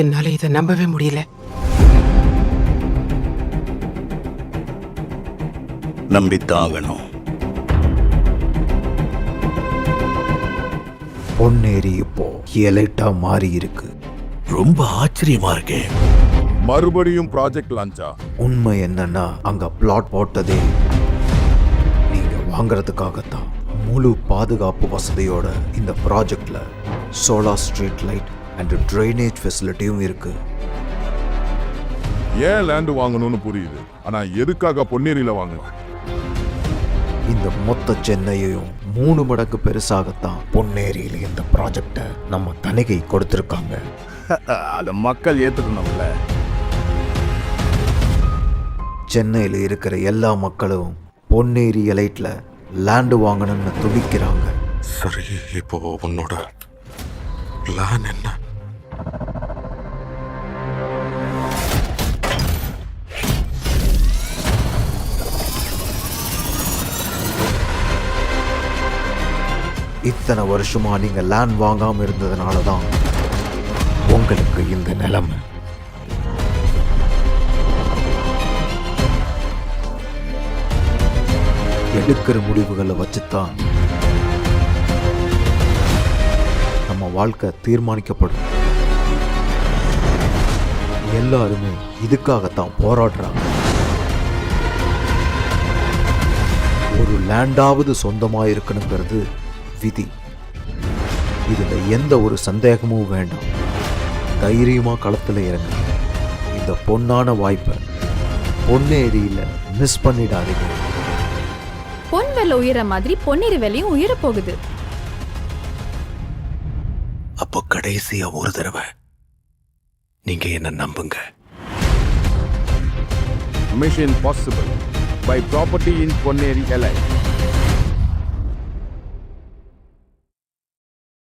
என்னால இதை நம்பவே முடியல. நம்பித்தாகணும். பொன்னேரி இப்போ எலைட்டா மாறி இருக்கு. ரொம்ப ஆச்சரியமா இருக்கே. மறுபடியும் ப்ராஜெக்ட் லான்ச்சா? உண்மை என்னன்னா அங்க பிளாட் போட்டதே நீங்க வாங்குறதுக்காகத்தான். முழு பாதுகாப்பு வசதியோட இந்த ப்ராஜெக்ட்ல solar street light and drainage ஃபெசிலிட்டியும் இருக்கு. ஏன் லேண்ட் வாங்கணும்னு புரியுது, ஆனா எதுக்காக பொன்னேரியில வாங்கணும்? இந்த மொத்த சென்னையையும் 3 மடங்கு பெருசாகத்தான் பொன்னேரியில இந்த ப்ராஜெக்டை நம்ம தணிகை கொடுத்திருக்காங்க. அத மக்கள் ஏத்துக்கணும்ல. சென்னையில் இருக்கிற எல்லா மக்களும் பொன்னேரி எலைட்ல லேண்டு வாங்கணும்னு துடிக்கிறாங்க. சரி, இப்போ உன்னோட பிளான் என்ன? இத்தனை வருஷமா நீங்க லேண்ட் வாங்காம இருந்ததுனால தான் உங்களுக்கு இந்த நிலைமை. எடுக்கிற முடிவுகளை வச்சுத்தான் நம்ம வாழ்க்கை தீர்மானிக்கப்படும். எல்லாருமே இதுக்காகத்தான் போராடுறாங்க. ஒரு லேண்டாவது சொந்தமா இருக்கணுங்கிறது விதி. இதுல எந்த ஒரு சந்தேகமும் வேண்டாம். தைரியமா களத்துல இறங்க. இந்த பொன்னான வாய்ப்பை பொன்னேரியில மிஸ் பண்ணிடாதீங்க. பொன் விலை உயர மாதிரி பொன்னேரி விலையும் உயர போகுது. அப்போ கடைசியா ஒரு தடவை நீங்க என்ன நம்புங்க. Mission possible by property in Ponneri எலை.